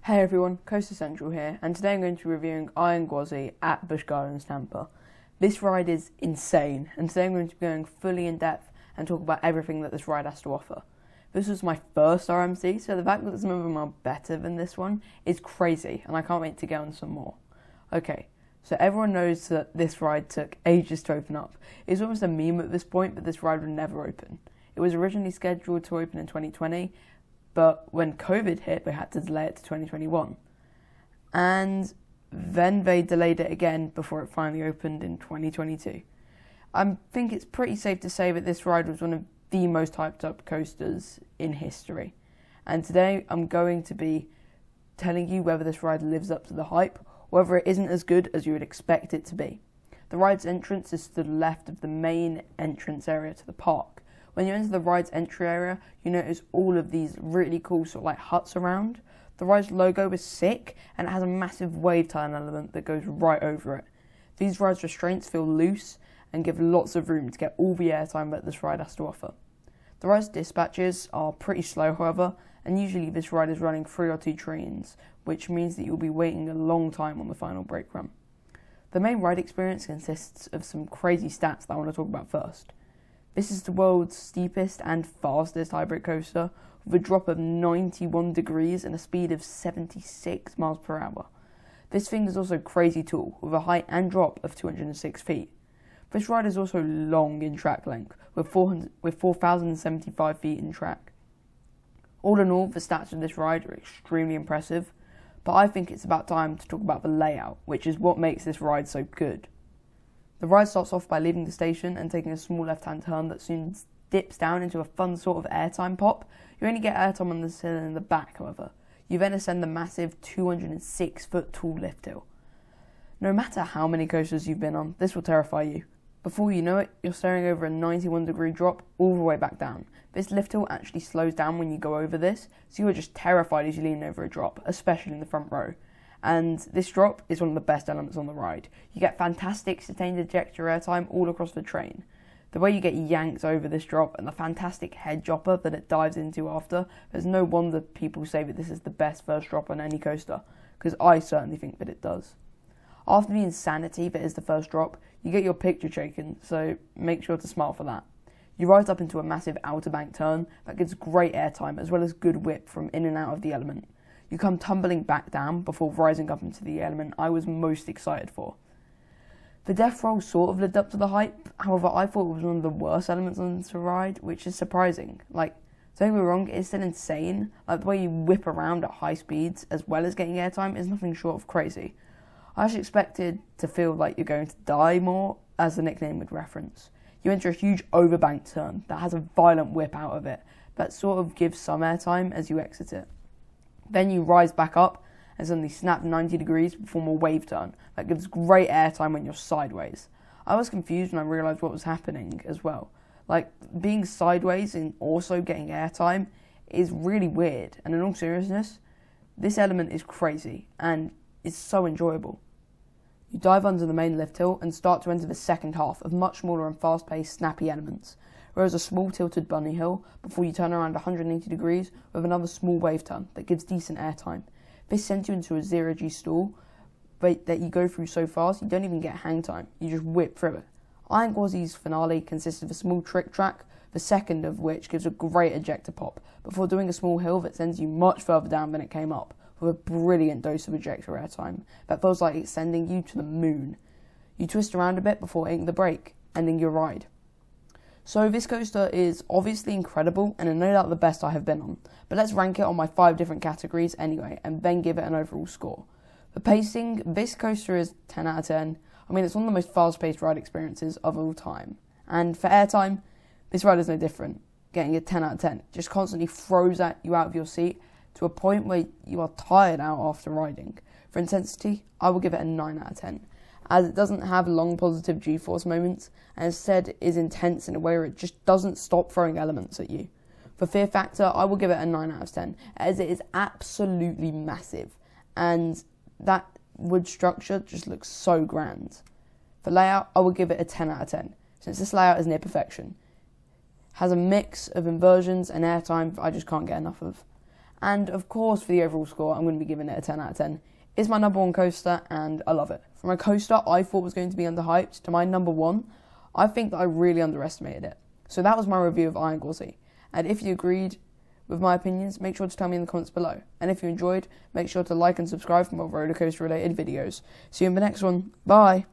Hey everyone, Coaster Central here, and today I'm going to be reviewing Gwazi at Busch Gardens, Tampa. This ride is insane, and today I'm going to be going fully in depth and talk about everything that this ride has to offer. This was my first RMC, so the fact that some of them are better than this one is crazy, and I can't wait to get on some more. Okay, so everyone knows that this ride took ages to open up. It's almost a meme at this point, but this ride would never open. It was originally scheduled to open in 2020, but when COVID hit, they had to delay it to 2021. And then they delayed it again before it finally opened in 2022. I think it's pretty safe to say that this ride was one of the most hyped up coasters in history. And today I'm going to be telling you whether this ride lives up to the hype, or whether it isn't as good as you would expect it to be. The ride's entrance is to the left of the main entrance area to the park. When you enter the ride's entry area, you notice all of these really cool sort of like huts around. The ride's logo is sick, and it has a massive wave turn element that goes right over it. These ride's restraints feel loose and give lots of room to get all the airtime that this ride has to offer. The ride's dispatches are pretty slow, however, and usually this ride is running 3 or 2 trains, which means that you'll be waiting a long time on the final brake run. The main ride experience consists of some crazy stats that I want to talk about first. This is the world's steepest and fastest hybrid coaster, with a drop of 91 degrees and a speed of 76 miles per hour. This thing is also crazy tall, with a height and drop of 206 feet. This ride is also long in track length, with 4,075 feet in track. All in all, the stats of this ride are extremely impressive, but I think it's about time to talk about the layout, which is what makes this ride so good. The ride starts off by leaving the station and taking a small left-hand turn that soon dips down into a fun sort of airtime pop. You only get airtime on the hill in the back, however. You then ascend the massive 206-foot tall lift hill. No matter how many coasters you've been on, this will terrify you. Before you know it, you're staring over a 91-degree drop all the way back down. This lift hill actually slows down when you go over this, so you are just terrified as you lean over a drop, especially in the front row. And this drop is one of the best elements on the ride. You get fantastic sustained ejector airtime all across the train. The way you get yanked over this drop and the fantastic head dropper that it dives into after, there's no wonder people say that this is the best first drop on any coaster, because I certainly think that it does. After the insanity that is the first drop, you get your picture taken, so make sure to smile for that. You rise up into a massive outer bank turn that gives great airtime as well as good whip from in and out of the element. You come tumbling back down before rising up into the element I was most excited for. The death roll sort of lived up to the hype, however I thought it was one of the worst elements on this ride, which is surprising. Don't get me wrong, it's still insane. The way you whip around at high speeds as well as getting airtime is nothing short of crazy. I actually expected to feel like you're going to die more, as the nickname would reference. You enter a huge overbanked turn that has a violent whip out of it, that sort of gives some airtime as you exit it. Then you rise back up and suddenly snap 90 degrees to form a wave turn that gives great airtime when you're sideways. I was confused when I realised what was happening as well. Being sideways and also getting airtime is really weird, and in all seriousness, this element is crazy and is so enjoyable. You dive under the main lift hill and start to enter the second half of much smaller and fast-paced, snappy elements. There is a small tilted bunny hill before you turn around 180 degrees with another small wave turn that gives decent airtime. This sends you into a 0G stall that you go through so fast you don't even get hang time, you just whip through it. Gwazi's finale consists of a small trick track, the second of which gives a great ejector pop, before doing a small hill that sends you much further down than it came up, with a brilliant dose of ejector airtime that feels like it's sending you to the moon. You twist around a bit before hitting the brake, ending your ride. So this coaster is obviously incredible and no doubt the best I have been on, but let's rank it on my 5 different categories anyway and then give it an overall score. For pacing, this coaster is 10 out of 10. It's one of the most fast-paced ride experiences of all time. And for airtime, this ride is no different, getting a 10 out of 10. It just constantly throws you out of your seat to a point where you are tired out after riding. For intensity, I will give it a 9 out of 10. As it doesn't have long positive G-force moments, and instead is intense in a way where it just doesn't stop throwing elements at you. For fear factor, I will give it a 9 out of 10, as it is absolutely massive, and that wood structure just looks so grand. For layout, I will give it a 10 out of 10, since this layout is near perfection. Has a mix of inversions and airtime I just can't get enough of. And of course, for the overall score, I'm going to be giving it a 10 out of 10. It's my number one coaster, and I love it. From a coaster I thought was going to be underhyped to my number one, I think that I really underestimated it. So that was my review of Iron Gwazi. And if you agreed with my opinions, make sure to tell me in the comments below. And if you enjoyed, make sure to like and subscribe for more roller coaster related videos. See you in the next one. Bye!